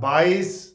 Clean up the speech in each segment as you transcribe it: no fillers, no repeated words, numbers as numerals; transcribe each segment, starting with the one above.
22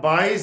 22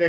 ਤੇ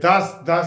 10-10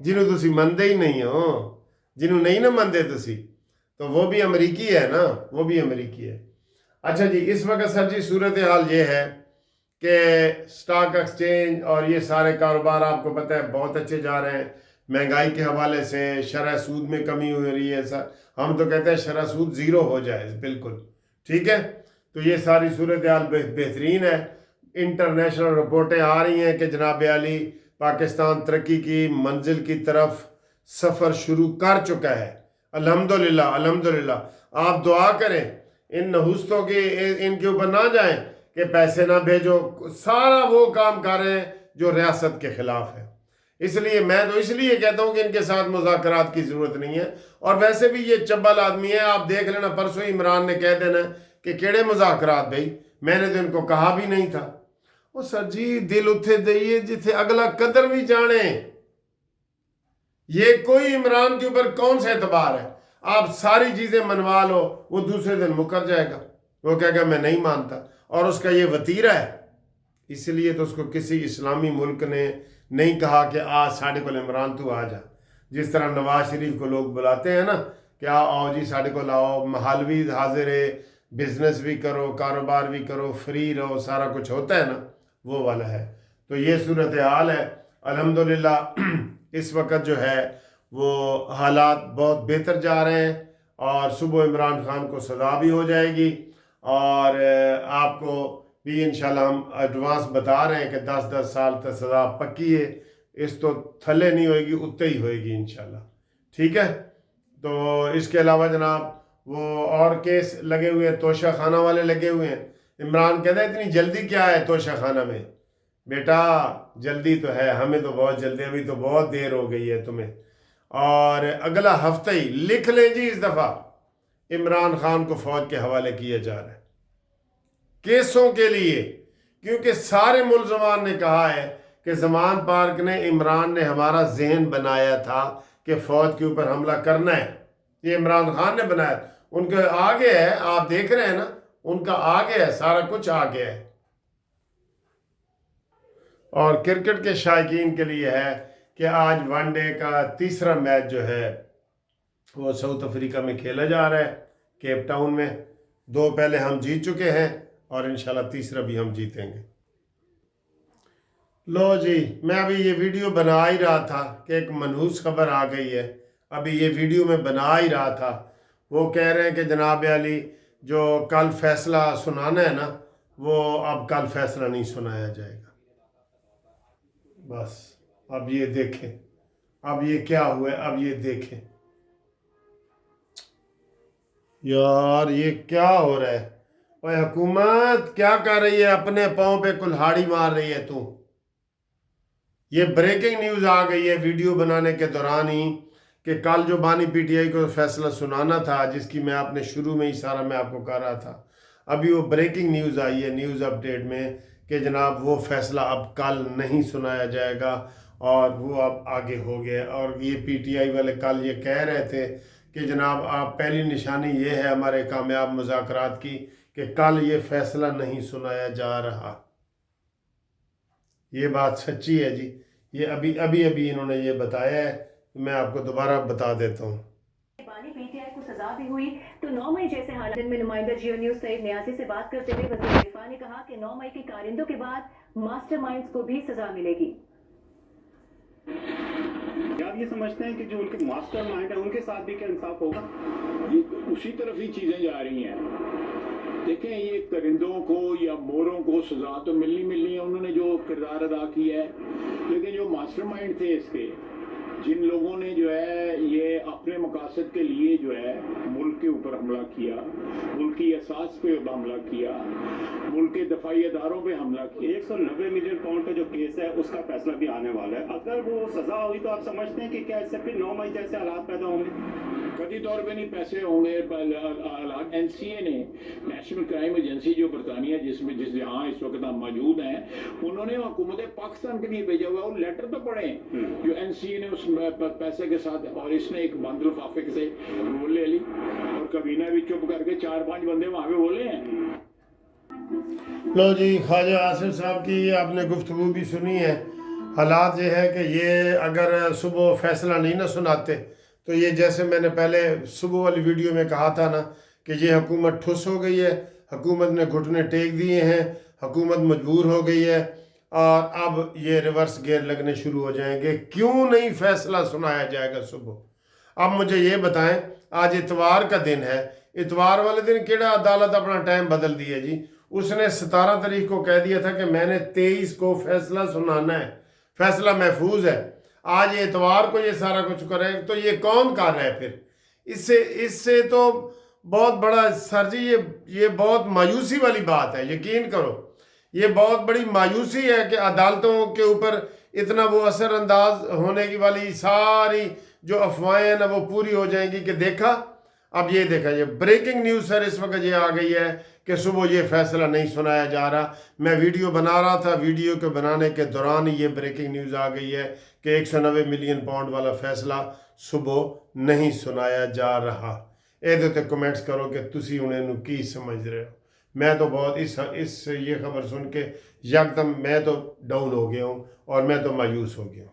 جنہوں تسی مندے ہی نہیں ہو، جنہوں نہیں نہ مندے تسی، تو وہ بھی امریکی ہے نا، وہ بھی امریکی ہے۔ اچھا جی، اس وقت سر جی صورتحال یہ ہے کہ سٹاک ایکسچینج اور یہ سارے کاروبار آپ کو پتہ ہے بہت اچھے جا رہے ہیں، مہنگائی کے حوالے سے شرح سود میں کمی ہو رہی ہے سر، ہم تو کہتے ہیں شرح سود 0 ہو جائے بالکل، ٹھیک ہے۔ تو یہ ساری صورتحال بہترین ہے۔ انٹرنیشنل رپورٹیں آ رہی ہیں کہ جناب عالی پاکستان ترقی کی منزل کی طرف سفر شروع کر چکا ہے، الحمدللہ الحمدللہ۔ آپ دعا کریں ان نحوستوں کے ان کے اوپر نہ جائیں کہ پیسے نہ بھیجو، سارا وہ کام کر رہے ہیں جو ریاست کے خلاف ہے۔ اس لیے میں تو اس لیے کہتا ہوں کہ ان کے ساتھ مذاکرات کی ضرورت نہیں ہے، اور ویسے بھی یہ چبل آدمی ہے، آپ دیکھ لینا پرسوں عمران نے کہہ دینا کہ کیڑے مذاکرات بھائی، میں نے تو ان کو کہا بھی نہیں تھا۔ وہ سر جی دل اتھے دئیے جتھے اگلا قدر بھی جانے، یہ کوئی عمران کے اوپر کون سے اعتبار ہے؟ آپ ساری چیزیں منوا لو، وہ دوسرے دن مکر جائے گا، وہ کہے گا میں نہیں مانتا، اور اس کا یہ وتیرہ ہے۔ اس لیے تو اس کو کسی اسلامی ملک نے نہیں کہا کہ ساڑھے کو عمران تو آ جا، جس طرح نواز شریف کو لوگ بلاتے ہیں نا کہ آؤ جی ساڑھے کو لاؤ، محل بھی حاضر ہے، بزنس بھی کرو، کاروبار بھی کرو، فری رہو، سارا کچھ ہوتا ہے نا، وہ والا ہے۔ تو یہ صورتحال ہے الحمدللہ۔ اس وقت جو ہے وہ حالات بہت بہتر جا رہے ہیں، اور صبح عمران خان کو سزا بھی ہو جائے گی، اور آپ کو بھی انشاءاللہ ہم ایڈوانس بتا رہے ہیں کہ 10 سال تک سزا پکی ہے، اس تو تھلے نہیں ہوئے گی، اتنے ہی ہوئے گی انشاءاللہ، ٹھیک ہے۔ تو اس کے علاوہ جناب وہ اور کیس لگے ہوئے ہیں، توشہ خانہ والے لگے ہوئے ہیں۔ عمران کہتا ہے اتنی جلدی کیا ہے توشہ خانہ میں؟ بیٹا جلدی تو ہے، ہمیں تو بہت جلدی، ابھی تو بہت دیر ہو گئی ہے تمہیں، اور اگلا ہفتہ ہی لکھ لیں جی اس دفعہ عمران خان کو فوج کے حوالے کیا جا رہا ہے کیسوں کے لیے، کیونکہ سارے ملزمان نے کہا ہے کہ زمان پارک نے، عمران نے ہمارا ذہن بنایا تھا کہ فوج کے اوپر حملہ کرنا ہے، یہ عمران خان نے بنایا، ان کے آگے ہے، آپ دیکھ رہے ہیں نا، ان کا آگے ہے، سارا کچھ آگے ہے۔ اور کرکٹ کے شائقین کے لیے ہے کہ آج ون ڈے کا تیسرا میچ جو ہے وہ ساؤتھ افریقہ میں کھیلا جا رہا ہے، کیپ ٹاؤن میں۔ 2 پہلے ہم جیت چکے ہیں، اور انشاءاللہ تیسرا بھی ہم جیتیں گے۔ لو جی، میں ابھی یہ ویڈیو بنا ہی رہا تھا کہ ایک منحوس خبر آ گئی ہے، ابھی یہ ویڈیو میں بنا ہی رہا تھا۔ وہ کہہ رہے ہیں کہ جناب علی جو کل فیصلہ سنانا ہے نا، وہ اب کل فیصلہ نہیں سنایا جائے گا۔ بس اب یہ دیکھیں، اب یہ کیا ہوا ہے، اب یہ دیکھیں یار یہ کیا ہو رہا ہے۔ اوہ حکومت کیا کر رہی ہے، اپنے پاؤں پہ کلہاڑی مار رہی ہے تو۔ یہ بریکنگ نیوز آ گئی ہے ویڈیو بنانے کے دوران ہی کہ کل جو بانی پی ٹی آئی کو فیصلہ سنانا تھا، جس کی میں آپ نے شروع میں ہی سارا میں آپ کو کہہ رہا تھا، ابھی وہ بریکنگ نیوز آئی ہے نیوز اپڈیٹ میں کہ جناب وہ فیصلہ اب کل نہیں سنایا جائے گا، اور وہ اب آگے ہو گیا۔ اور یہ پی ٹی آئی والے کل یہ کہہ رہے تھے کہ جناب آپ پہلی نشانی یہ ہے ہمارے کامیاب مذاکرات کی کہ کل یہ فیصلہ نہیں سنایا جا رہا۔ یہ بات سچی ہے جی، یہ ابھی انہوں نے یہ بتایا ہے، میں آپ کو دوبارہ بتا دیتا ہوں۔ بانی پی ٹی آئی کو سزا بھی ہوئی تو 9 مئی جیسے حالات میں نمائندہ جیو نیوز سعید نیازی سے بات کرتے ہوئے وزیر دفاع نے کہا کہ 9 مئی کے کارندوں کے بعد ماسٹر مائنڈز کو بھی سزا ملے گی۔ کیا آپ یہ سمجھتے ہیں کہ جو ان کے ماسٹر مائنڈ ہیں ان کے ساتھ بھی کیا انصاف ہوگا؟ یہ اسی طرف ہی چیزیں جا رہی ہیں۔ دیکھیں یہ کرندوں کو یا موروں کو سزا تو ملنی ہے، انہوں نے جو کردار ادا کیا ہے، لیکن جو ماسٹر مائنڈ تھے اس کے، جن لوگوں نے جو ہے یہ اپنے مقاصد کے لیے جو ہے ملک کے اوپر حملہ کیا، ملک کی اساس پہ حملہ کیا، ملک کے دفاعی اداروں پہ حملہ کیا۔ 190 ملین پاؤنڈ کا جو کیس ہے اس کا فیصلہ بھی آنے والا ہے، اگر وہ سزا ہوئی تو آپ سمجھتے ہیں کہ کیا اس سے پھر 9 مئی جیسے حالات پیدا ہوں گے؟ قطعی طور پہ نہیں پیسے ہوں گے۔ این سی اے نے، نیشنل کرائم ایجنسی جو برطانیہ جس جہاں اس وقت ہم موجود ہیں، انہوں نے حکومت پاکستان کے لیے بھیجا ہوا ہے، اور لیٹر تو پڑھیں جو این سی اے نے اس پیسے کے ساتھ، اور اس نے ایک بند لفافے سے رول لے لی، اور کابینہ بھی چپ کر کے 4-5 بندے وہاں پہ بولے ہیں۔ لو جی، خواجہ آصف صاحب کی آپ نے گفتگو بھی سنی ہے، حالات یہ ہے کہ یہ اگر صبح فیصلہ نہیں نہ سناتے تو یہ جیسے میں نے پہلے صبح والی ویڈیو میں کہا تھا نا کہ یہ حکومت ٹھس ہو گئی ہے، حکومت نے گھٹنے ٹیک دیے ہیں، حکومت مجبور ہو گئی ہے اور اب یہ ریورس گیئر لگنے شروع ہو جائیں گے۔ کیوں نہیں فیصلہ سنایا جائے گا صبح؟ اب مجھے یہ بتائیں، آج اتوار کا دن ہے، اتوار والے دن کیڑا عدالت اپنا ٹائم بدل دیا جی؟ اس نے 17 تاریخ کو کہہ دیا تھا کہ میں نے 23 کو فیصلہ سنانا ہے، فیصلہ محفوظ ہے۔ آج یہ اتوار کو یہ سارا کچھ کرے تو یہ کون کر رہا ہے پھر؟ اس سے تو بہت بڑا سر جی یہ بہت مایوسی والی بات ہے، یقین کرو یہ بہت بڑی مایوسی ہے کہ عدالتوں کے اوپر اتنا وہ اثر انداز ہونے کی والی ساری جو افواہیں ہیں نا وہ پوری ہو جائیں گی کہ دیکھا اب یہ دیکھا یہ بریکنگ نیوز سر اس وقت یہ آ گئی ہے کہ صبح یہ فیصلہ نہیں سنایا جا رہا۔ میں ویڈیو بنا رہا تھا، ویڈیو کے بنانے کے دوران ہی یہ بریکنگ نیوز آ گئی ہے کہ 190 ملین پاؤنڈ والا فیصلہ صبح نہیں سنایا جا رہا۔ یہ تے کمنٹس کرو کہ تسی انہیں کی سمجھ رہے ہو۔ میں تو بہت اس یہ خبر سن کے یکدم میں تو ڈاؤن ہو گیا ہوں اور میں تو مایوس ہو گیا ہوں۔